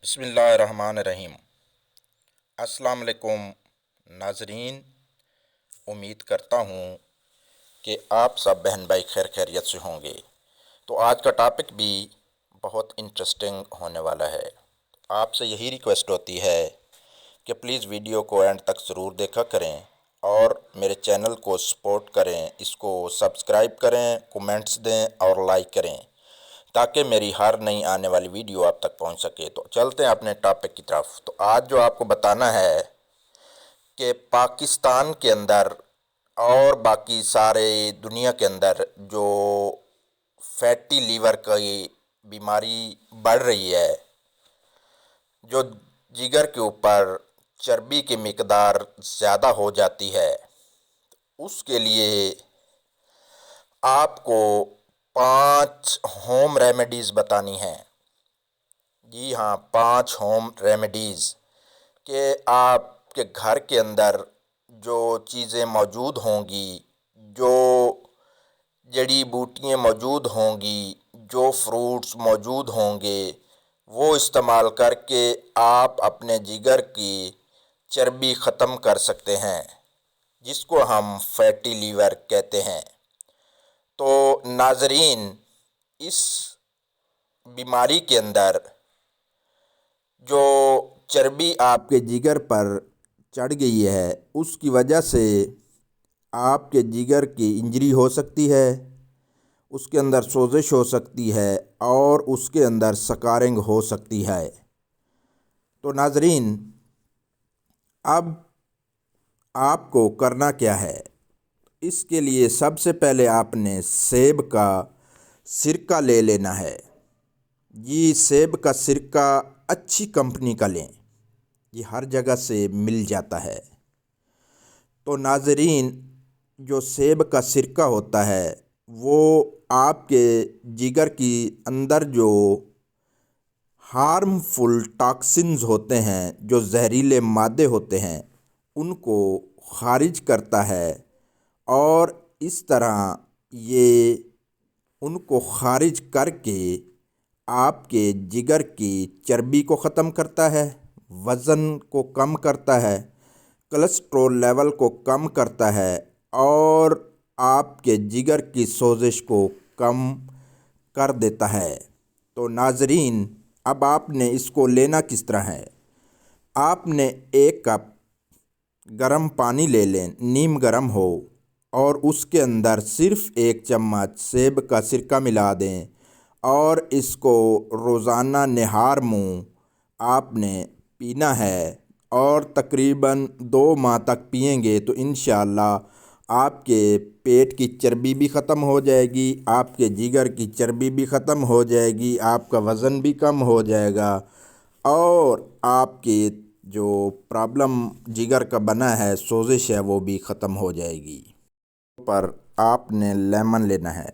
بسم اللہ الرحمن الرحیم۔ السلام علیکم ناظرین، امید کرتا ہوں کہ آپ سب بہن بھائی خیر خیریت سے ہوں گے۔ تو آج کا ٹاپک بھی بہت انٹرسٹنگ ہونے والا ہے۔ آپ سے یہی ریکویسٹ ہوتی ہے کہ پلیز ویڈیو کو اینڈ تک ضرور دیکھا کریں اور میرے چینل کو سپورٹ کریں، اس کو سبسکرائب کریں، کومنٹس دیں اور لائک کریں تاکہ میری ہر نئی آنے والی ویڈیو آپ تک پہنچ سکے۔ تو چلتے ہیں اپنے ٹاپک کی طرف۔ تو آج جو آپ کو بتانا ہے کہ پاکستان کے اندر اور باقی سارے دنیا کے اندر جو فیٹی لیور کی بیماری بڑھ رہی ہے، جو جگر کے اوپر چربی کی مقدار زیادہ ہو جاتی ہے، اس کے لیے آپ کو 5 ہوم ریمیڈیز بتانی ہیں۔ جی ہاں، 5 ہوم ریمیڈیز کہ آپ کے گھر کے اندر جو چیزیں موجود ہوں گی، جو جڑی بوٹیاں موجود ہوں گی، جو فروٹس موجود ہوں گے، وہ استعمال کر کے آپ اپنے جگر کی چربی ختم کر سکتے ہیں، جس کو ہم فیٹی لیور کہتے ہیں۔ تو ناظرین، اس بیماری کے اندر جو چربی آپ کے جگر پر چڑھ گئی ہے، اس کی وجہ سے آپ کے جگر کی انجری ہو سکتی ہے، اس کے اندر سوزش ہو سکتی ہے اور اس کے اندر سکارنگ ہو سکتی ہے۔ تو ناظرین، اب آپ کو کرنا کیا ہے؟ اس کے لیے سب سے پہلے آپ نے سیب کا سرکہ لے لینا ہے۔ یہ سیب کا سرکہ اچھی کمپنی کا لیں، یہ ہر جگہ سے مل جاتا ہے۔ تو ناظرین، جو سیب کا سرکہ ہوتا ہے وہ آپ کے جگر کی اندر جو ہارمفل ٹاکسنز ہوتے ہیں، جو زہریلے مادے ہوتے ہیں، ان کو خارج کرتا ہے اور اس طرح یہ ان کو خارج کر کے آپ کے جگر کی چربی کو ختم کرتا ہے، وزن کو کم کرتا ہے، کولیسٹرول لیول کو کم کرتا ہے اور آپ کے جگر کی سوزش کو کم کر دیتا ہے۔ تو ناظرین، اب آپ نے اس کو لینا کس طرح ہے؟ آپ نے 1 کپ گرم پانی لے لیں، نیم گرم ہو، اور اس کے اندر صرف 1 چمچ سیب کا سرکہ ملا دیں اور اس کو روزانہ نہار منہ آپ نے پینا ہے، اور تقریباً 2 ماہ تک پئیں گے تو انشاءاللہ آپ کے پیٹ کی چربی بھی ختم ہو جائے گی، آپ کے جگر کی چربی بھی ختم ہو جائے گی، آپ کا وزن بھی کم ہو جائے گا اور آپ کی جو پرابلم جگر کا بنا ہے، سوزش ہے، وہ بھی ختم ہو جائے گی۔ پر آپ نے لیمن لینا ہے،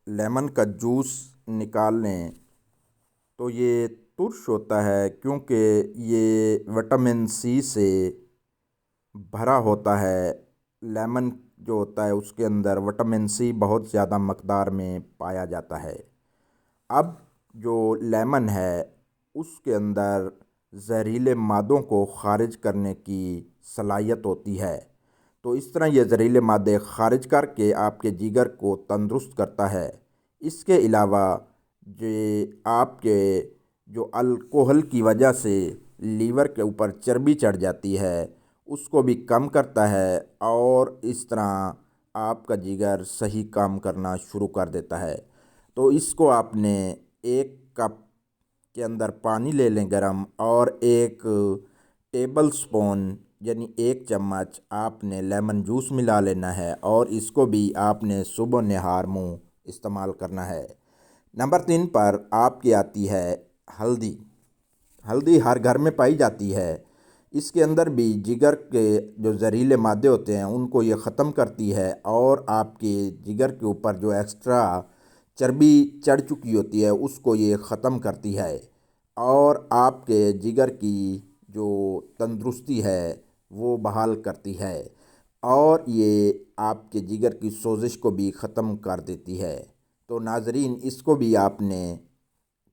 لیمن کا جوس نکال لیں۔ تو یہ ترش ہوتا ہے کیونکہ یہ وٹامن سی سے بھرا ہوتا ہے۔ لیمن جو ہوتا ہے اس کے اندر وٹامن سی بہت زیادہ مقدار میں پایا جاتا ہے۔ اب جو لیمن ہے اس کے اندر زہریلے مادوں کو خارج کرنے کی صلاحیت ہوتی ہے، تو اس طرح یہ زہریلے مادے خارج کر کے آپ کے جگر کو تندرست کرتا ہے۔ اس کے علاوہ آپ کے جو الکوہل کی وجہ سے لیور کے اوپر چربی چڑھ جاتی ہے، اس کو بھی کم کرتا ہے اور اس طرح آپ کا جگر صحیح کام کرنا شروع کر دیتا ہے۔ تو اس کو آپ نے 1 کپ کے اندر پانی لے لیں گرم، اور 1 ٹیبل سپون یعنی 1 چمچ آپ نے لیمن جوس ملا لینا ہے، اور اس کو بھی آپ نے صبح نہار منہ استعمال کرنا ہے۔ نمبر 3 پر آپ کی آتی ہے ہلدی۔ ہلدی ہر گھر میں پائی جاتی ہے، اس کے اندر بھی جگر کے جو زہریلے مادے ہوتے ہیں ان کو یہ ختم کرتی ہے اور آپ کے جگر کے اوپر جو ایکسٹرا چربی چڑھ چکی ہوتی ہے اس کو یہ ختم کرتی ہے اور آپ کے جگر کی جو تندرستی ہے وہ بحال کرتی ہے، اور یہ آپ کے جگر کی سوزش کو بھی ختم کر دیتی ہے۔ تو ناظرین، اس کو بھی آپ نے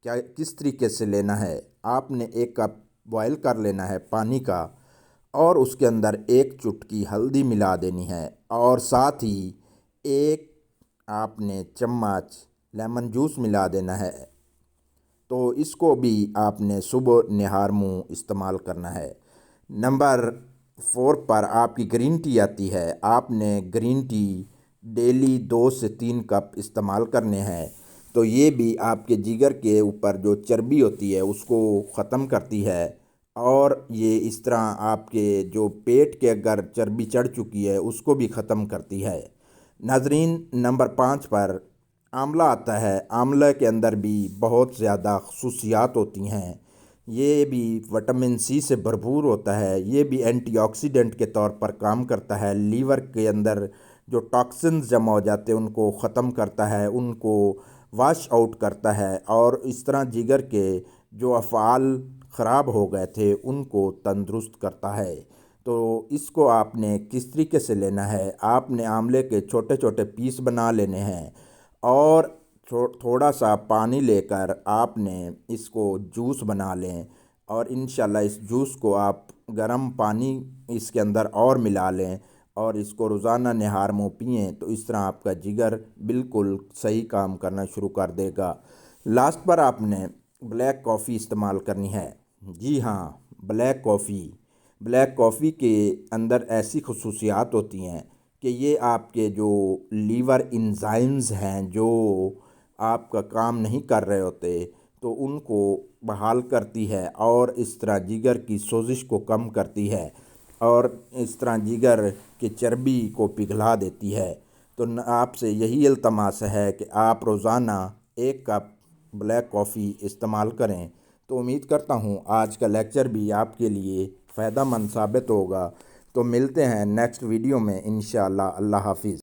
کیا کس طریقے سے لینا ہے، آپ نے 1 کپ بوائل کر لینا ہے پانی کا، اور اس کے اندر 1 چٹکی ہلدی ملا دینی ہے، اور ساتھ ہی 1 آپ نے چمچ لیمن جوس ملا دینا ہے۔ تو اس کو بھی آپ نے صبح نہار منہ استعمال کرنا ہے۔ نمبر 4 پر آپ کی گرین ٹی آتی ہے۔ آپ نے گرین ٹی ڈیلی 2 سے 3 کپ استعمال کرنے ہیں۔ تو یہ بھی آپ کے جگر کے اوپر جو چربی ہوتی ہے اس کو ختم کرتی ہے، اور یہ اس طرح آپ کے جو پیٹ کے اگر چربی چڑھ چکی ہے اس کو بھی ختم کرتی ہے۔ ناظرین، نمبر 5 پر آملہ آتا ہے۔ آملہ کے اندر بھی بہت زیادہ خصوصیات ہوتی ہیں۔ یہ بھی وٹامن سی سے بھرپور ہوتا ہے۔ یہ بھی اینٹی آکسیڈنٹ کے طور پر کام کرتا ہے۔ لیور کے اندر جو ٹاکسنز جمع ہو جاتے ہیں ان کو ختم کرتا ہے، ان کو واش آؤٹ کرتا ہے، اور اس طرح جگر کے جو افعال خراب ہو گئے تھے ان کو تندرست کرتا ہے۔ تو اس کو آپ نے کس طریقے سے لینا ہے، آپ نے آملے کے چھوٹے چھوٹے پیس بنا لینے ہیں، اور تھوڑا سا پانی لے کر آپ نے اس کو جوس بنا لیں، اور انشاءاللہ اس جوس کو آپ گرم پانی اس کے اندر اور ملا لیں، اور اس کو روزانہ نہار منہ پئیں، تو اس طرح آپ کا جگر بالکل صحیح کام کرنا شروع کر دے گا۔ لاسٹ پر آپ نے بلیک کافی استعمال کرنی ہے۔ جی ہاں، بلیک کافی۔ بلیک کافی کے اندر ایسی خصوصیات ہوتی ہیں کہ یہ آپ کے جو لیور انزائمز ہیں جو آپ کا کام نہیں کر رہے ہوتے تو ان کو بحال کرتی ہے، اور اس طرح جگر کی سوزش کو کم کرتی ہے، اور اس طرح جگر کی چربی کو پگھلا دیتی ہے۔ تو آپ سے یہی التماس ہے کہ آپ روزانہ 1 کپ بلیک کافی استعمال کریں۔ تو امید کرتا ہوں آج کا لیکچر بھی آپ کے لیے فائدہ مند ثابت ہوگا۔ تو ملتے ہیں نیکسٹ ویڈیو میں انشاءاللہ۔ اللہ حافظ۔